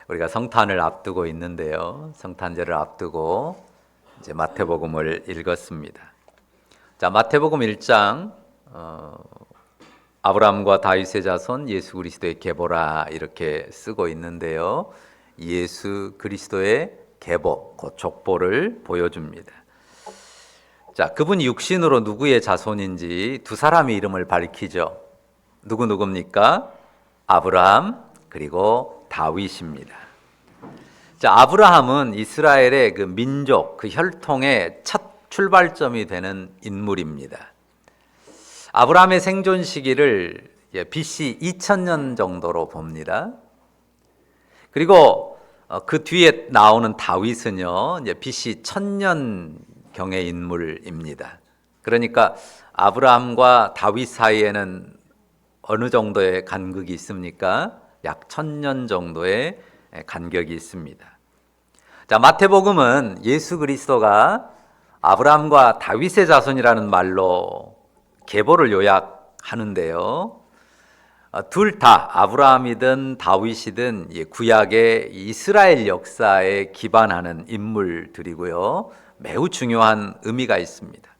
우리가 성탄을 앞두고 있는데요. 성탄절을 앞두고 이제 마태복음을 읽었습니다. 자, 마태복음 1장 아브라함과 다윗의 자손 예수 그리스도의 계보라 이렇게 쓰고 있는데요. 예수 그리스도의 계보, 그 족보를 보여줍니다. 자, 그분이 육신으로 누구의 자손인지 두 사람의 이름을 밝히죠. 누굽니까? 아브라함 그리고 다윗입니다. 자, 아브라함은 이스라엘의 그 민족, 그 혈통의 첫 출발점이 되는 인물입니다. 아브라함의 생존 시기를 BC 2000년 정도로 봅니다. 그리고 그 뒤에 나오는 다윗은요, 이제 BC 1000년경의 인물입니다. 그러니까 아브라함과 다윗 사이에는 어느 정도의 간극이 있습니까? 약 1000년 정도의 간격이 있습니다. 자, 마태복음은 예수 그리스도가 아브라함과 다윗의 자손이라는 말로 계보를 요약하는데요. 둘 다 아브라함이든 다윗이든 구약의 이스라엘 역사에 기반하는 인물들이고요. 매우 중요한 의미가 있습니다.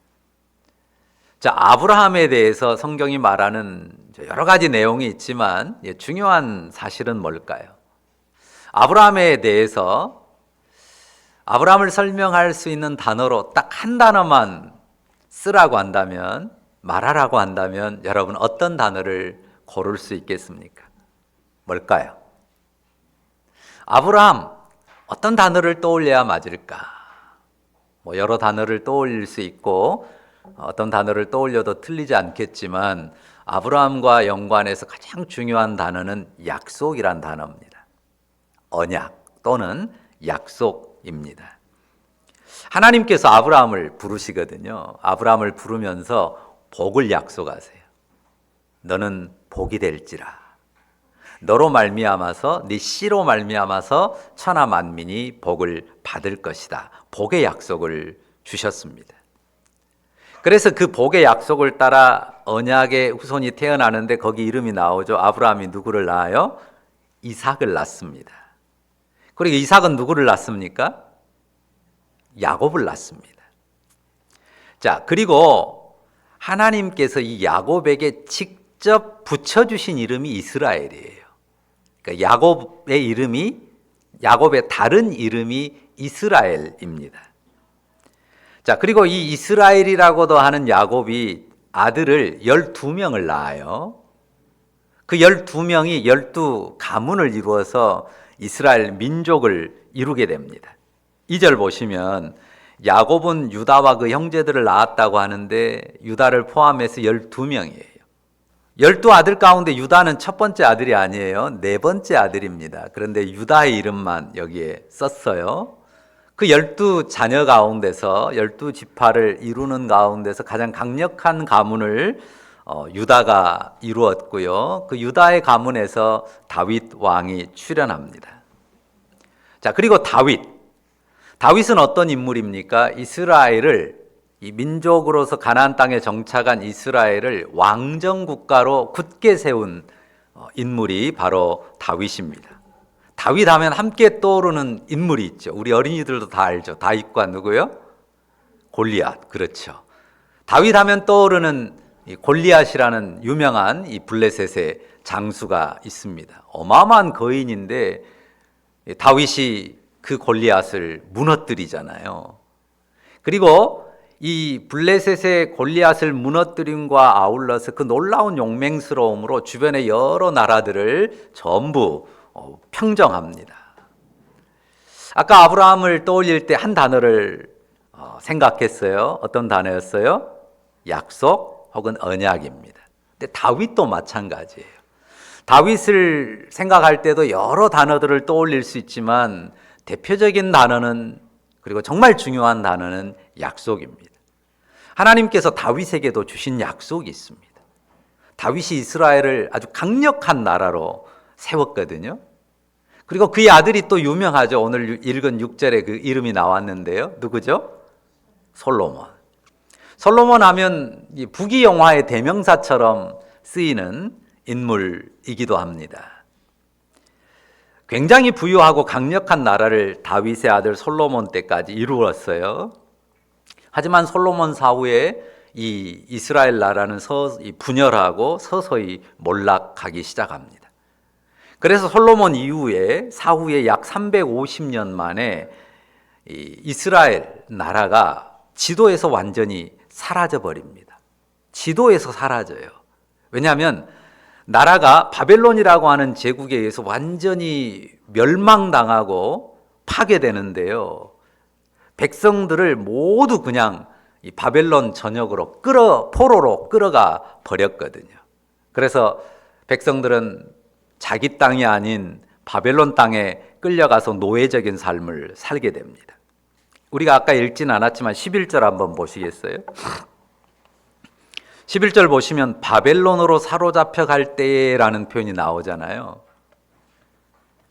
자, 아브라함에 대해서 성경이 말하는 여러 가지 내용이 있지만 중요한 사실은 뭘까요? 아브라함에 대해서 아브라함을 설명할 수 있는 단어로 딱 한 단어만 쓰라고 한다면, 말하라고 한다면 여러분 어떤 단어를 고를 수 있겠습니까? 뭘까요? 아브라함, 어떤 단어를 떠올려야 맞을까? 여러 단어를 떠올릴 수 있고 어떤 단어를 떠올려도 틀리지 않겠지만 아브라함과 연관해서 가장 중요한 단어는 약속이란 단어입니다. 언약 또는 약속입니다. 하나님께서 아브라함을 부르시거든요. 아브라함을 부르면서 복을 약속하세요. 너는 복이 될지라. 너로 말미암아서 네 씨로 말미암아서 천하 만민이 복을 받을 것이다. 복의 약속을 주셨습니다. 그래서 그 복의 약속을 따라 언약의 후손이 태어나는데 거기 이름이 나오죠. 아브라함이 누구를 낳아요? 이삭을 낳습니다. 그리고 이삭은 누구를 낳습니까? 야곱을 낳습니다. 자, 그리고 하나님께서 이 야곱에게 직접 붙여주신 이름이 이스라엘이에요. 그러니까 야곱의 다른 이름이 이스라엘입니다. 자, 그리고 이 이스라엘이라고도 하는 야곱이 아들을 12명을 낳아요. 그 12명이 12가문을 이루어서 이스라엘 민족을 이루게 됩니다. 2절 보시면 야곱은 유다와 그 형제들을 낳았다고 하는데 유다를 포함해서 12명이에요. 12아들 가운데 유다는 첫 번째 아들이 아니에요. 네 번째 아들입니다. 그런데 유다의 이름만 여기에 썼어요. 그 12자녀 가운데서 12지파를 이루는 가운데서 가장 강력한 가문을 유다가 이루었고요. 그 유다의 가문에서 다윗 왕이 출현합니다. 자, 그리고 다윗은 어떤 인물입니까? 이스라엘을, 이 민족으로서 가나안 땅에 정착한 이스라엘을 왕정 국가로 굳게 세운 인물이 바로 다윗입니다. 다윗 하면 함께 떠오르는 인물이 있죠. 우리 어린이들도 다 알죠. 다윗과 누구요? 골리앗. 그렇죠. 다윗 하면 떠오르는 이 골리앗이라는 유명한 이 블레셋의 장수가 있습니다. 어마어마한 거인인데 다윗이 그 골리앗을 무너뜨리잖아요. 그리고 이 블레셋의 골리앗을 무너뜨림과 아울러서 그 놀라운 용맹스러움으로 주변의 여러 나라들을 전부 평정합니다. 아까 아브라함을 떠올릴 때 한 단어를 생각했어요. 어떤 단어였어요? 약속 혹은 언약입니다. 근데 다윗도 마찬가지예요. 다윗을 생각할 때도 여러 단어들을 떠올릴 수 있지만 대표적인 단어는, 그리고 정말 중요한 단어는 약속입니다. 하나님께서 다윗에게도 주신 약속이 있습니다. 다윗이 이스라엘을 아주 강력한 나라로 세웠거든요. 그리고 그의 아들이 또 유명하죠. 오늘 읽은 6절에 그 이름이 나왔는데요. 누구죠? 솔로몬 하면 부귀 영화의 대명사처럼 쓰이는 인물이기도 합니다. 굉장히 부유하고 강력한 나라를 다윗의 아들 솔로몬 때까지 이루었어요. 하지만 솔로몬 사후에 이 이스라엘 나라는 분열하고 서서히 몰락하기 시작합니다. 그래서 솔로몬 이후에 사후에 약 350년 만에 이 이스라엘 나라가 지도에서 완전히 사라져 버립니다. 지도에서 사라져요. 왜냐하면 나라가 바벨론이라고 하는 제국에 의해서 완전히 멸망당하고 파괴되는데요. 백성들을 모두 그냥 이 바벨론 전역으로 포로로 끌어가 버렸거든요. 그래서 백성들은 자기 땅이 아닌 바벨론 땅에 끌려가서 노예적인 삶을 살게 됩니다. 우리가 아까 읽진 않았지만 11절 한번 보시겠어요? 11절 보시면 바벨론으로 사로잡혀 갈 때라는 표현이 나오잖아요.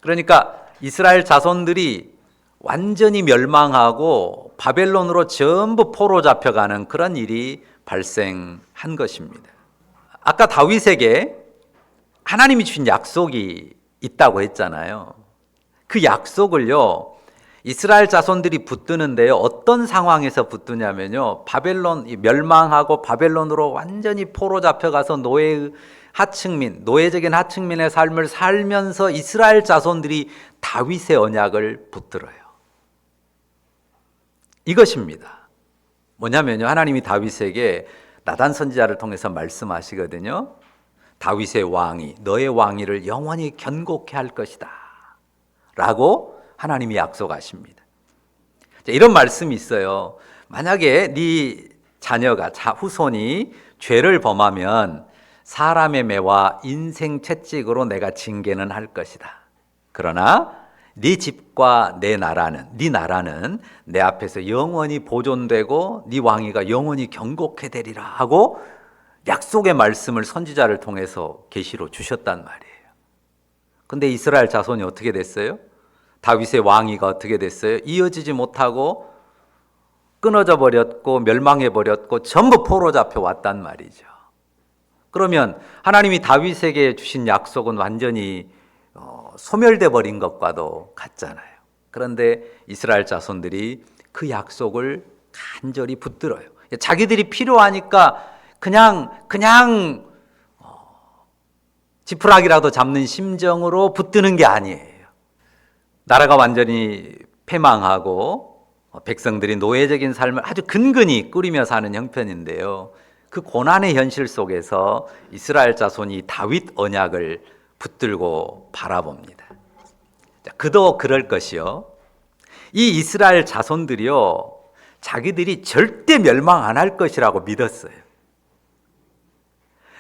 그러니까 이스라엘 자손들이 완전히 멸망하고 바벨론으로 전부 포로 잡혀가는 그런 일이 발생한 것입니다. 아까 다윗에게 하나님이 주신 약속이 있다고 했잖아요. 그 약속을요, 이스라엘 자손들이 붙드는데요, 어떤 상황에서 붙드냐면요, 멸망하고 바벨론으로 완전히 포로 잡혀가서 노예적인 하층민의 삶을 살면서 이스라엘 자손들이 다윗의 언약을 붙들어요. 이것입니다. 뭐냐면요, 하나님이 다윗에게 나단 선지자를 통해서 말씀하시거든요. 다윗의 왕이 너의 왕위를 영원히 견고케 할 것이다 라고 하나님이 약속하십니다. 이런 말씀이 있어요. 만약에 네 자녀가 후손이 죄를 범하면 사람의 매와 인생 채찍으로 내가 징계는 할 것이다. 그러나 네 집과 네 나라는 내 앞에서 영원히 보존되고 네 왕위가 영원히 견고케 되리라 하고 약속의 말씀을 선지자를 통해서 계시로 주셨단 말이에요. 근데 이스라엘 자손이 어떻게 됐어요? 다윗의 왕위가 어떻게 됐어요? 이어지지 못하고 끊어져 버렸고 멸망해 버렸고 전부 포로 잡혀 왔단 말이죠. 그러면 하나님이 다윗에게 주신 약속은 완전히 소멸돼 버린 것과도 같잖아요. 그런데 이스라엘 자손들이 그 약속을 간절히 붙들어요. 자기들이 필요하니까 그냥 지푸라기라도 잡는 심정으로 붙드는 게 아니에요. 나라가 완전히 패망하고 백성들이 노예적인 삶을 아주 근근히 꾸리며 사는 형편인데요. 그 고난의 현실 속에서 이스라엘 자손이 다윗 언약을 붙들고 바라봅니다. 그도 그럴 것이요. 이 이스라엘 자손들이요, 자기들이 절대 멸망 안 할 것이라고 믿었어요.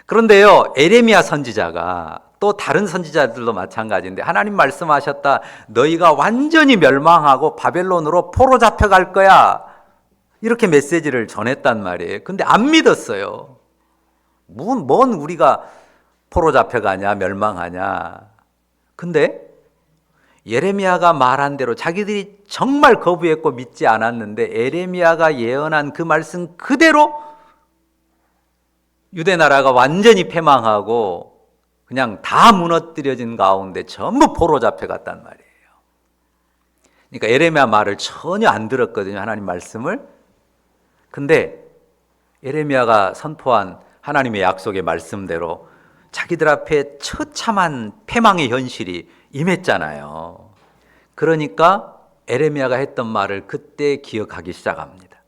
그런데요, 에레미야 선지자가 또 다른 선지자들도 마찬가지인데 하나님 말씀하셨다. 너희가 완전히 멸망하고 바벨론으로 포로 잡혀갈 거야. 이렇게 메시지를 전했단 말이에요. 근데 안 믿었어요. 뭔 우리가 포로 잡혀가냐, 멸망하냐. 근데 예레미야가 말한 대로 자기들이 정말 거부했고 믿지 않았는데 에레미야가 예언한 그 말씀 그대로 유대 나라가 완전히 패망하고 그냥 다 무너뜨려진 가운데 전부 포로 잡혀갔단 말이에요. 그러니까 예레미야 말을 전혀 안 들었거든요, 하나님 말씀을. 근데 예레미야가 선포한 하나님의 약속의 말씀대로 자기들 앞에 처참한 패망의 현실이 임했잖아요. 그러니까 예레미야가 했던 말을 그때 기억하기 시작합니다.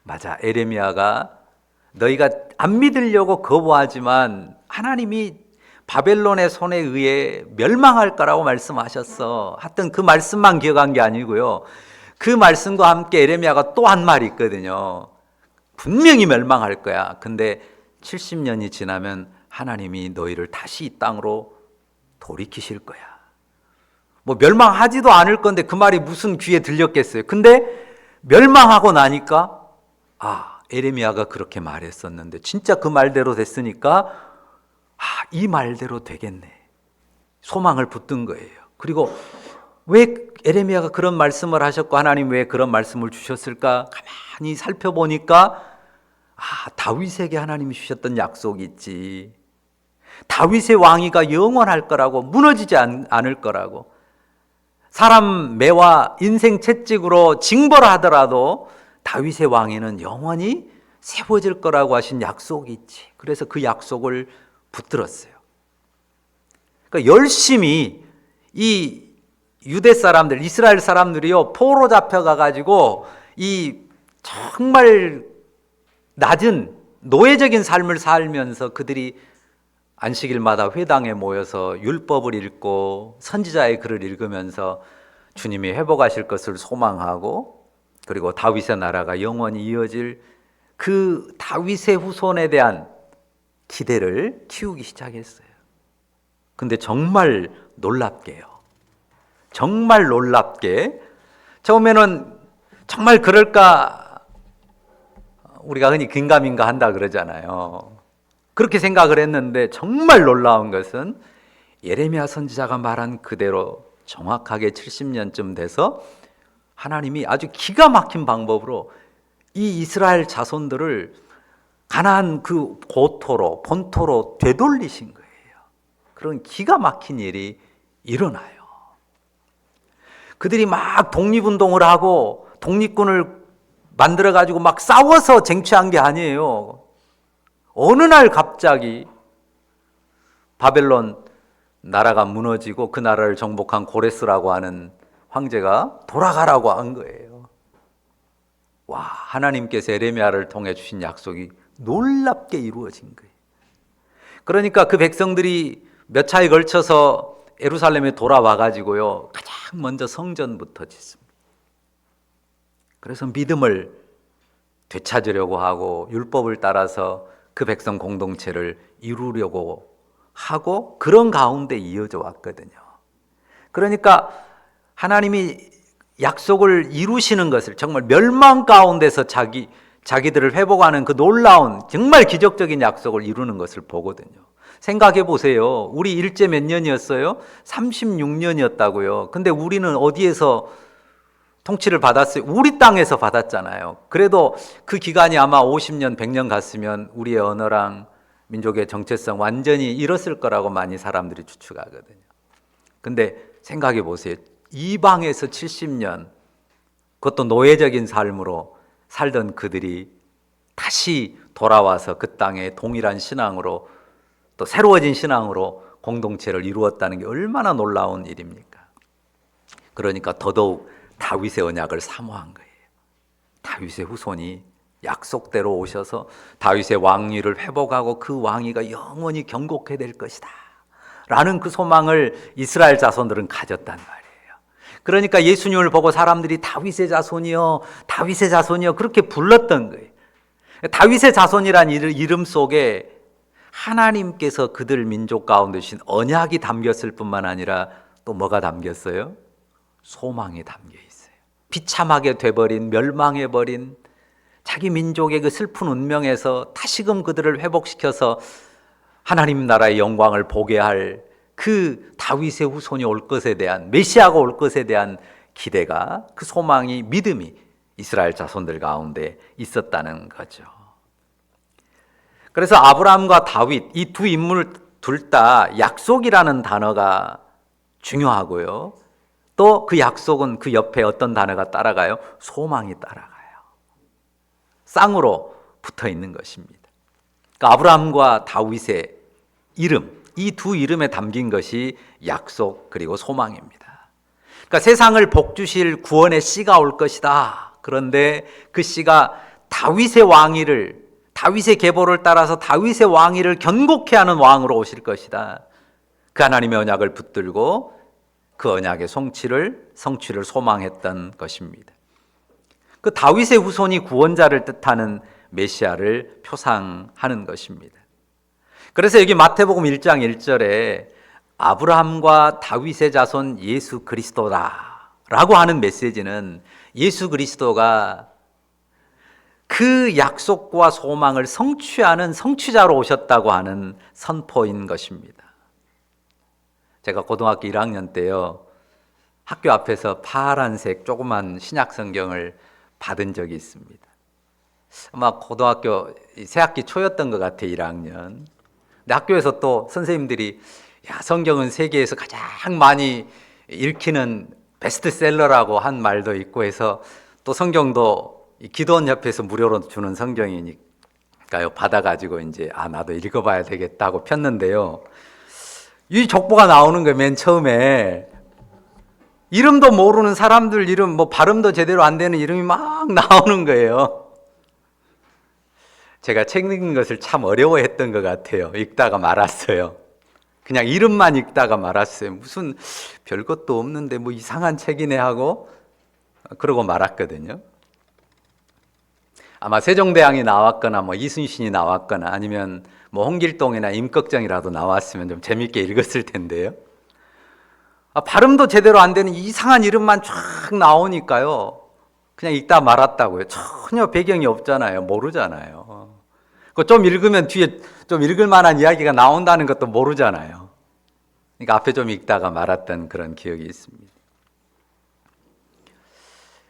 맞아, 예레미야가 너희가 안 믿으려고 거부하지만 하나님이 바벨론의 손에 의해 멸망할 거라고 말씀하셨어. 하여튼 그 말씀만 기억한 게 아니고요. 그 말씀과 함께 예레미야가 또 한 말이 있거든요. 분명히 멸망할 거야. 근데 70년이 지나면 하나님이 너희를 다시 이 땅으로 돌이키실 거야. 뭐 멸망하지도 않을 건데 그 말이 무슨 귀에 들렸겠어요. 근데 멸망하고 나니까 에레미야가 그렇게 말했었는데 진짜 그 말대로 됐으니까 이 말대로 되겠네. 소망을 붙든 거예요. 그리고 왜 에레미야가 그런 말씀을 하셨고 하나님 왜 그런 말씀을 주셨을까? 가만히 살펴보니까 다윗에게 하나님이 주셨던 약속이 있지. 다윗의 왕위가 영원할 거라고, 무너지지 않을 거라고, 사람 매와 인생 채찍으로 징벌을 하더라도 다윗의 왕위는 영원히 세워질 거라고 하신 약속이 있지. 그래서 그 약속을 붙들었어요. 그러니까 열심히 이 유대 사람들, 이스라엘 사람들이요, 포로 잡혀가 가지고 이 정말 낮은 노예적인 삶을 살면서 그들이 안식일마다 회당에 모여서 율법을 읽고 선지자의 글을 읽으면서 주님이 회복하실 것을 소망하고, 그리고 다윗의 나라가 영원히 이어질 그 다윗의 후손에 대한 기대를 키우기 시작했어요. 근데 정말 놀랍게요, 정말 놀랍게 처음에는 정말 그럴까, 우리가 흔히 긴가민가 한다 그러잖아요. 그렇게 생각을 했는데 정말 놀라운 것은 예레미야 선지자가 말한 그대로 정확하게 70년쯤 돼서 하나님이 아주 기가 막힌 방법으로 이 이스라엘 자손들을 가나안 그 고토로, 본토로 되돌리신 거예요. 그런 기가 막힌 일이 일어나요. 그들이 막 독립운동을 하고 독립군을 만들어가지고 막 싸워서 쟁취한 게 아니에요. 어느 날 갑자기 바벨론 나라가 무너지고 그 나라를 정복한 고레스라고 하는 황제가 돌아가라고 한 거예요. 와, 하나님께서 예레미야를 통해 주신 약속이 놀랍게 이루어진 거예요. 그러니까 그 백성들이 몇 차에 걸쳐서 예루살렘에 돌아와 가지고요, 가장 먼저 성전부터 짓습니다. 그래서 믿음을 되찾으려고 하고 율법을 따라서 그 백성 공동체를 이루려고 하고, 그런 가운데 이어져 왔거든요. 그러니까 하나님이 약속을 이루시는 것을, 정말 멸망 가운데서 자기들을 회복하는 그 놀라운 정말 기적적인 약속을 이루는 것을 보거든요. 생각해 보세요. 우리 일제 몇 년이었어요? 36년이었다고요. 근데 우리는 어디에서 통치를 받았어요? 우리 땅에서 받았잖아요. 그래도 그 기간이 아마 50년, 100년 갔으면 우리의 언어랑 민족의 정체성 완전히 잃었을 거라고 많이 사람들이 추측하거든요. 근데 생각해 보세요. 이방에서 70년, 그것도 노예적인 삶으로 살던 그들이 다시 돌아와서 그 땅에 동일한 신앙으로, 또 새로워진 신앙으로 공동체를 이루었다는 게 얼마나 놀라운 일입니까? 그러니까 더더욱 다윗의 언약을 사모한 거예요. 다윗의 후손이 약속대로 오셔서 다윗의 왕위를 회복하고 그 왕위가 영원히 경고케 될 것이다 라는 그 소망을 이스라엘 자손들은 가졌단 말이에요. 그러니까 예수님을 보고 사람들이 다윗의 자손이요, 다윗의 자손이요 그렇게 불렀던 거예요. 다윗의 자손이란 이름 속에 하나님께서 그들 민족 가운데 주신 언약이 담겼을 뿐만 아니라 또 뭐가 담겼어요? 소망이 담겨 있어요. 비참하게 돼버린, 멸망해버린 자기 민족의 그 슬픈 운명에서 다시금 그들을 회복시켜서 하나님 나라의 영광을 보게 할 그 다윗의 후손이 올 것에 대한, 메시아가 올 것에 대한 기대가, 그 소망이, 믿음이 이스라엘 자손들 가운데 있었다는 거죠. 그래서 아브라함과 다윗, 이 두 인물 둘 다 약속이라는 단어가 중요하고요. 또 그 약속은 그 옆에 어떤 단어가 따라가요? 소망이 따라가요. 쌍으로 붙어 있는 것입니다. 그러니까 아브라함과 다윗의 이름, 이 두 이름에 담긴 것이 약속 그리고 소망입니다. 그러니까 세상을 복주실 구원의 씨가 올 것이다. 그런데 그 씨가 다윗의 왕위를, 다윗의 계보를 따라서 다윗의 왕위를 견고케 하는 왕으로 오실 것이다. 그 하나님의 언약을 붙들고 그 언약의 성취를 소망했던 것입니다. 그 다윗의 후손이 구원자를 뜻하는 메시아를 표상하는 것입니다. 그래서 여기 마태복음 1장 1절에 아브라함과 다윗의 자손 예수 그리스도다 라고 하는 메시지는 예수 그리스도가 그 약속과 소망을 성취하는 성취자로 오셨다고 하는 선포인 것입니다. 제가 고등학교 1학년 때요, 학교 앞에서 파란색 조그만 신약 성경을 받은 적이 있습니다. 아마 고등학교 새학기 초였던 것 같아요, 1학년. 학교에서 또 선생님들이 성경은 세계에서 가장 많이 읽히는 베스트셀러라고 한 말도 있고 해서 또 성경도 기도원협회에서 무료로 주는 성경이니까요. 받아가지고 이제 나도 읽어봐야 되겠다고 폈는데요. 이 족보가 나오는 거예요. 맨 처음에 이름도 모르는 사람들 이름, 발음도 제대로 안 되는 이름이 막 나오는 거예요. 제가 책 읽는 것을 참 어려워했던 것 같아요. 읽다가 말았어요. 그냥 이름만 읽다가 말았어요. 무슨 별것도 없는데 이상한 책이네 하고 그러고 말았거든요. 아마 세종대왕이 나왔거나 이순신이 나왔거나 아니면 홍길동이나 임꺽정이라도 나왔으면 좀 재밌게 읽었을 텐데요. 발음도 제대로 안 되는 이상한 이름만 쫙 나오니까요. 그냥 읽다 말았다고요. 전혀 배경이 없잖아요. 모르잖아요. 좀 읽으면 뒤에 좀 읽을 만한 이야기가 나온다는 것도 모르잖아요. 그러니까 앞에 좀 읽다가 말았던 그런 기억이 있습니다.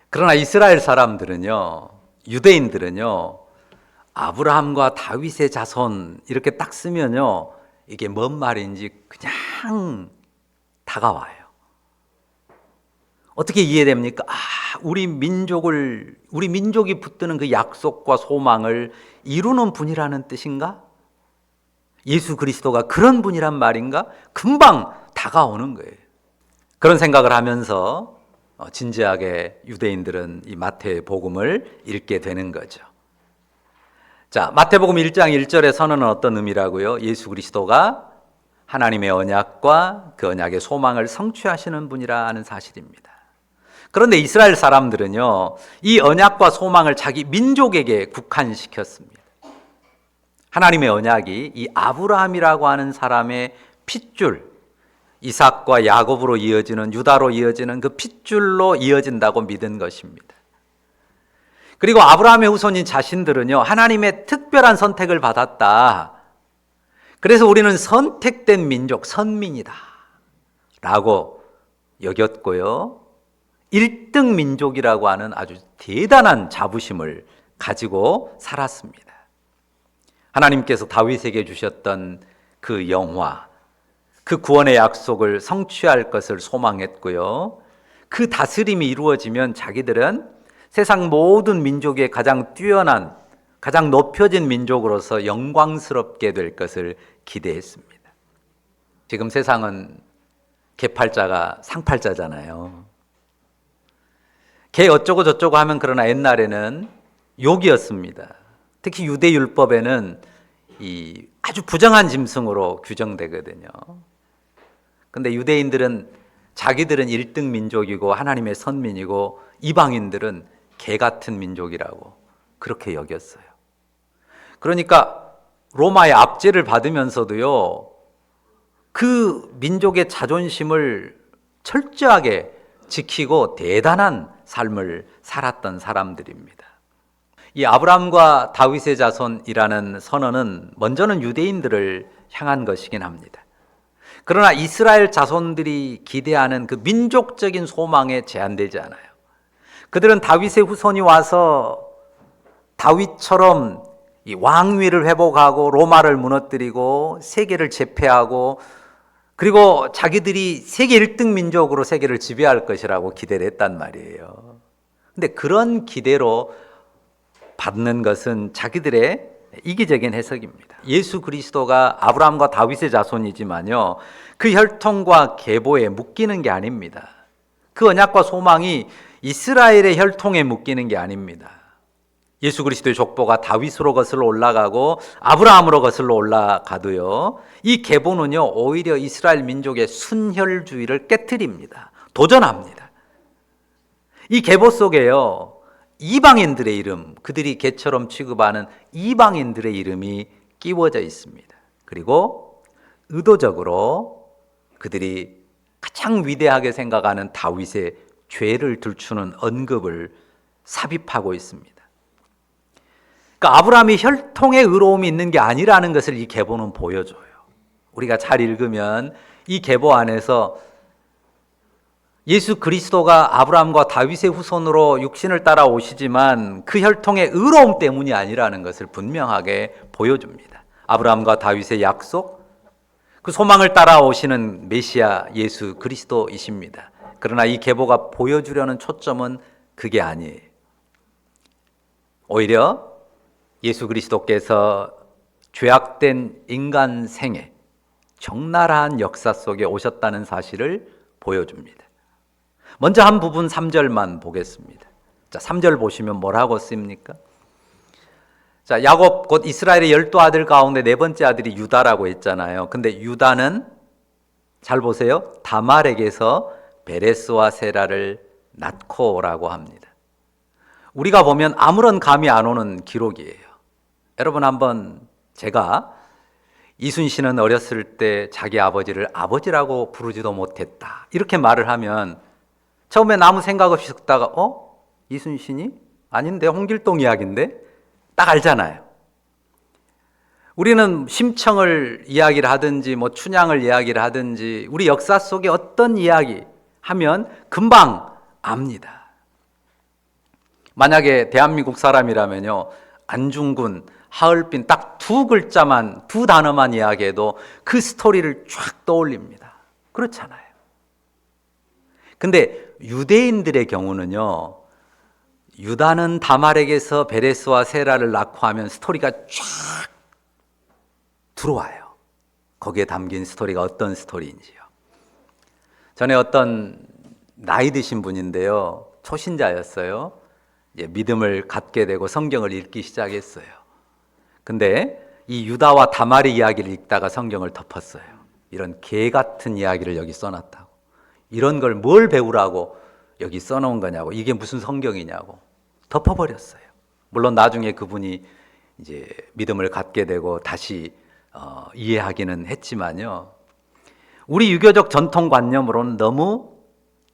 그러나 이스라엘 사람들은요, 유대인들은요, 아브라함과 다윗의 자손 이렇게 딱 쓰면요, 이게 뭔 말인지 그냥 다가와요. 어떻게 이해됩니까? 우리 민족이 붙드는 그 약속과 소망을 이루는 분이라는 뜻인가? 예수 그리스도가 그런 분이란 말인가? 금방 다가오는 거예요. 그런 생각을 하면서 진지하게 유대인들은 이 마태복음을 읽게 되는 거죠. 자, 마태복음 1장 1절의 선언은 어떤 의미라고요? 예수 그리스도가 하나님의 언약과 그 언약의 소망을 성취하시는 분이라 하는 사실입니다. 그런데 이스라엘 사람들은요, 이 언약과 소망을 자기 민족에게 국한시켰습니다. 하나님의 언약이 이 아브라함이라고 하는 사람의 핏줄, 이삭과 야곱으로 이어지는, 유다로 이어지는 그 핏줄로 이어진다고 믿은 것입니다. 그리고 아브라함의 후손인 자신들은요, 하나님의 특별한 선택을 받았다. 그래서 우리는 선택된 민족, 선민이다 라고 여겼고요. 1등 민족이라고 하는 아주 대단한 자부심을 가지고 살았습니다. 하나님께서 다윗에게 주셨던 그 영화, 그 구원의 약속을 성취할 것을 소망했고요. 그 다스림이 이루어지면 자기들은 세상 모든 민족의 가장 뛰어난, 가장 높여진 민족으로서 영광스럽게 될 것을 기대했습니다. 지금 세상은 개팔자가 상팔자잖아요. 개 어쩌고 저쩌고 하면 그러나 옛날에는 욕이었습니다. 특히 유대율법에는 이 아주 부정한 짐승으로 규정되거든요. 근데 유대인들은 자기들은 1등 민족이고 하나님의 선민이고 이방인들은 개 같은 민족이라고 그렇게 여겼어요. 그러니까 로마의 압제를 받으면서도요, 그 민족의 자존심을 철저하게 지키고 대단한 삶을 살았던 사람들입니다. 이 아브라함과 다윗의 자손이라는 선언은 먼저는 유대인들을 향한 것이긴 합니다. 그러나 이스라엘 자손들이 기대하는 그 민족적인 소망에 제한되지 않아요. 그들은 다윗의 후손이 와서 다윗처럼 이 왕위를 회복하고 로마를 무너뜨리고 세계를 제패하고 그리고 자기들이 세계 1등 민족으로 세계를 지배할 것이라고 기대를 했단 말이에요. 근데 그런 기대로 받는 것은 자기들의 이기적인 해석입니다. 예수 그리스도가 아브라함과 다윗의 자손이지만요, 그 혈통과 계보에 묶이는 게 아닙니다. 그 언약과 소망이 이스라엘의 혈통에 묶이는 게 아닙니다. 예수 그리스도의 족보가 다윗으로 거슬러 올라가고 아브라함으로 거슬러 올라가도요, 이 계보는요, 오히려 이스라엘 민족의 순혈주의를 깨트립니다. 도전합니다. 이 계보 속에요, 이방인들의 이름, 그들이 개처럼 취급하는 이방인들의 이름이 끼워져 있습니다. 그리고 의도적으로 그들이 가장 위대하게 생각하는 다윗의 죄를 들추는 언급을 삽입하고 있습니다. 그러니까 아브라함이 혈통의 의로움이 있는 게 아니라는 것을 이 계보는 보여줘요. 우리가 잘 읽으면 이 계보 안에서 예수 그리스도가 아브라함과 다윗의 후손으로 육신을 따라 오시지만 그 혈통의 의로움 때문이 아니라는 것을 분명하게 보여줍니다. 아브라함과 다윗의 약속, 그 소망을 따라오시는 메시아 예수 그리스도이십니다. 그러나 이 계보가 보여주려는 초점은 그게 아니에요. 오히려 예수 그리스도께서 죄악된 인간 생애, 적나라한 역사 속에 오셨다는 사실을 보여줍니다. 먼저 한 부분 3절만 보겠습니다. 자, 3절 보시면 뭐라고 씁니까? 자, 야곱 곧 이스라엘의 12아들 가운데 네 번째 아들이 유다라고 했잖아요. 근데 유다는 잘 보세요. 다말에게서 베레스와 세라를 낳고라고 합니다. 우리가 보면 아무런 감이 안 오는 기록이에요. 여러분, 한번 제가 이순신은 어렸을 때 자기 아버지를 아버지라고 부르지도 못했다, 이렇게 말을 하면 처음엔 아무 생각 없이 듣다가 이순신이? 아닌데 홍길동 이야기인데? 딱 알잖아요. 우리는 심청을 이야기를 하든지 춘향을 이야기를 하든지 우리 역사 속에 어떤 이야기 하면 금방 압니다. 만약에 대한민국 사람이라면요, 안중근, 하얼빈 딱 두 글자만, 두 단어만 이야기해도 그 스토리를 쫙 떠올립니다. 그렇잖아요. 근데 유대인들의 경우는요, 유다는 다말에게서 베레스와 세라를 낳고 하면 스토리가 쫙 들어와요. 거기에 담긴 스토리가 어떤 스토리인지요. 전에 어떤 나이 드신 분인데요, 초신자였어요. 이제 믿음을 갖게 되고 성경을 읽기 시작했어요. 근데 이 유다와 다말의 이야기를 읽다가 성경을 덮었어요. 이런 개 같은 이야기를 여기 써놨다고. 이런 걸 뭘 배우라고 여기 써놓은 거냐고. 이게 무슨 성경이냐고. 덮어버렸어요. 물론 나중에 그분이 이제 믿음을 갖게 되고 다시 이해하기는 했지만요. 우리 유교적 전통관념으로는 너무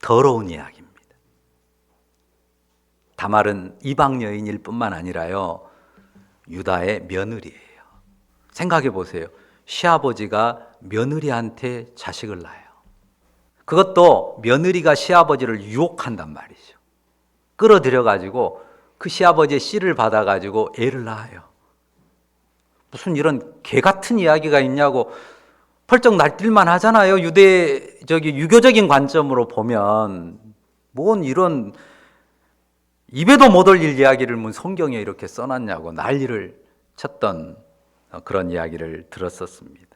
더러운 이야기입니다. 다말은 이방 여인일 뿐만 아니라요, 유다의 며느리예요. 생각해 보세요. 시아버지가 며느리한테 자식을 낳아요. 그것도 며느리가 시아버지를 유혹한단 말이죠. 끌어들여가지고 그 시아버지의 씨를 받아가지고 애를 낳아요. 무슨 이런 개 같은 이야기가 있냐고 펄쩍 날뛸만 하잖아요. 유교적인 관점으로 보면 뭔 이런 입에도 못 올릴 이야기를 성경에 이렇게 써놨냐고 난리를 쳤던 그런 이야기를 들었었습니다.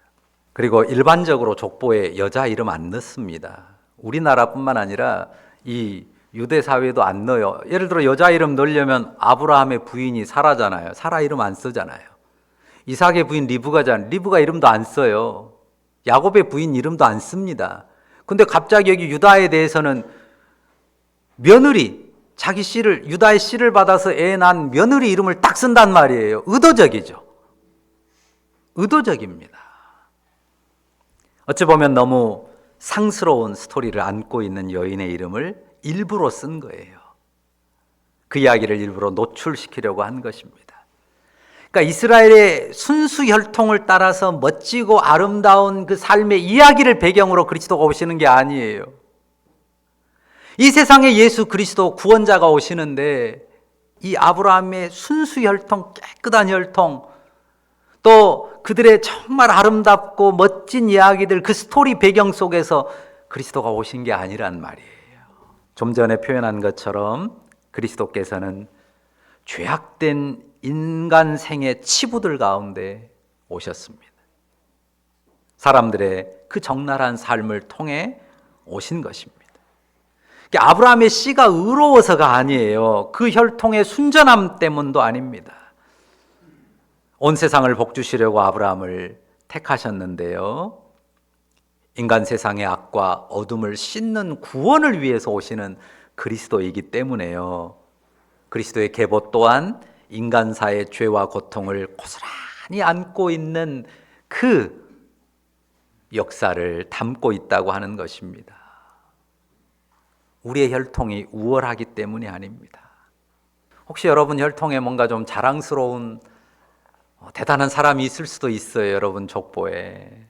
그리고 일반적으로 족보에 여자 이름 안 넣습니다. 우리나라뿐만 아니라 이 유대 사회도 안 넣어요. 예를 들어 여자 이름 넣으려면 아브라함의 부인이 사라잖아요. 사라 이름 안 쓰잖아요. 이삭의 부인 리브가잖아요. 리브가 이름도 안 써요. 야곱의 부인 이름도 안 씁니다. 근데 갑자기 여기 유다에 대해서는 며느리, 자기 씨를, 유다의 씨를 받아서 애 낳은 며느리 이름을 딱 쓴단 말이에요. 의도적이죠. 의도적입니다. 어찌 보면 너무 상스러운 스토리를 안고 있는 여인의 이름을 일부러 쓴 거예요. 그 이야기를 일부러 노출시키려고 한 것입니다. 그러니까 이스라엘의 순수 혈통을 따라서 멋지고 아름다운 그 삶의 이야기를 배경으로 그리스도가 오시는 게 아니에요. 이 세상에 예수 그리스도 구원자가 오시는데 이 아브라함의 순수 혈통, 깨끗한 혈통, 또 그들의 정말 아름답고 멋진 이야기들, 그 스토리 배경 속에서 그리스도가 오신 게 아니란 말이에요. 좀 전에 표현한 것처럼 그리스도께서는 죄악된 인간 생의 치부들 가운데 오셨습니다. 사람들의 그 적나라한 삶을 통해 오신 것입니다. 아브라함의 씨가 의로워서가 아니에요. 그 혈통의 순전함 때문도 아닙니다. 온 세상을 복주시려고 아브라함을 택하셨는데요, 인간 세상의 악과 어둠을 씻는 구원을 위해서 오시는 그리스도이기 때문에요, 그리스도의 계보 또한 인간사의 죄와 고통을 고스란히 안고 있는 그 역사를 담고 있다고 하는 것입니다. 우리의 혈통이 우월하기 때문이 아닙니다. 혹시 여러분 혈통에 뭔가 좀 자랑스러운 대단한 사람이 있을 수도 있어요, 여러분 족보에.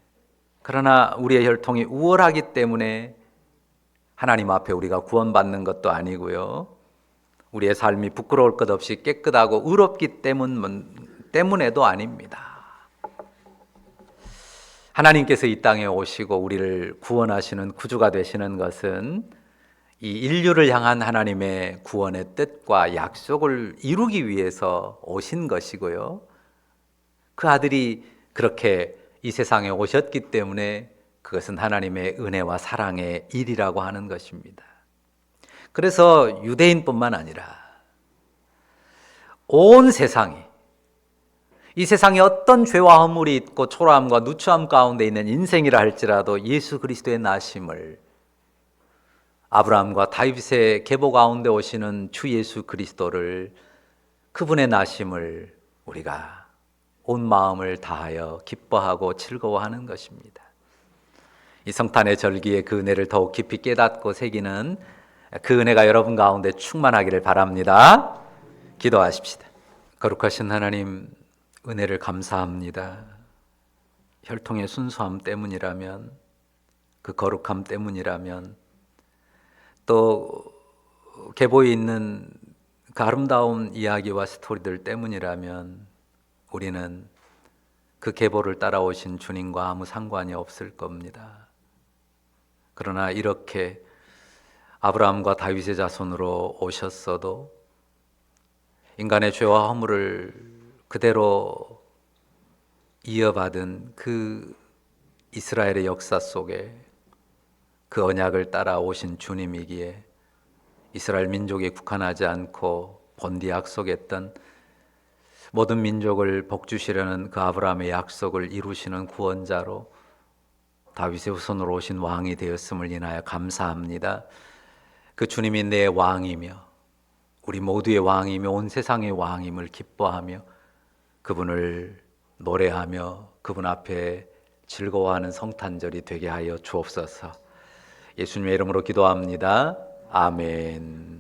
그러나 우리의 혈통이 우월하기 때문에 하나님 앞에 우리가 구원받는 것도 아니고요, 우리의 삶이 부끄러울 것 없이 깨끗하고 의롭기 때문에도 아닙니다. 하나님께서 이 땅에 오시고 우리를 구원하시는 구주가 되시는 것은 이 인류를 향한 하나님의 구원의 뜻과 약속을 이루기 위해서 오신 것이고요. 그 아들이 그렇게 이 세상에 오셨기 때문에 그것은 하나님의 은혜와 사랑의 일이라고 하는 것입니다. 그래서 유대인뿐만 아니라 온 세상이, 이 세상에 어떤 죄와 허물이 있고 초라함과 누추함 가운데 있는 인생이라 할지라도 예수 그리스도의 나심을, 아브라함과 다윗의 계보 가운데 오시는 주 예수 그리스도를, 그분의 나심을 우리가 온 마음을 다하여 기뻐하고 즐거워하는 것입니다. 이 성탄의 절기에 그 은혜를 더욱 깊이 깨닫고 새기는 그 은혜가 여러분 가운데 충만하기를 바랍니다. 기도하십시다. 거룩하신 하나님, 은혜를 감사합니다. 혈통의 순수함 때문이라면, 그 거룩함 때문이라면, 또 계보에 있는 그 아름다운 이야기와 스토리들 때문이라면 우리는 그 계보를 따라오신 주님과 아무 상관이 없을 겁니다. 그러나 이렇게 아브라함과 다윗의 자손으로 오셨어도 인간의 죄와 허물을 그대로 이어받은 그 이스라엘의 역사 속에 그 언약을 따라오신 주님이기에 이스라엘 민족에 국한하지 않고 본디 약속했던 모든 민족을 복주시려는 그 아브라함의 약속을 이루시는 구원자로 다윗의 후손으로 오신 왕이 되었음을 인하여 감사합니다. 그 주님이 내 왕이며 우리 모두의 왕이며 온 세상의 왕임을 기뻐하며 그분을 노래하며 그분 앞에 즐거워하는 성탄절이 되게 하여 주옵소서. 예수님의 이름으로 기도합니다. 아멘.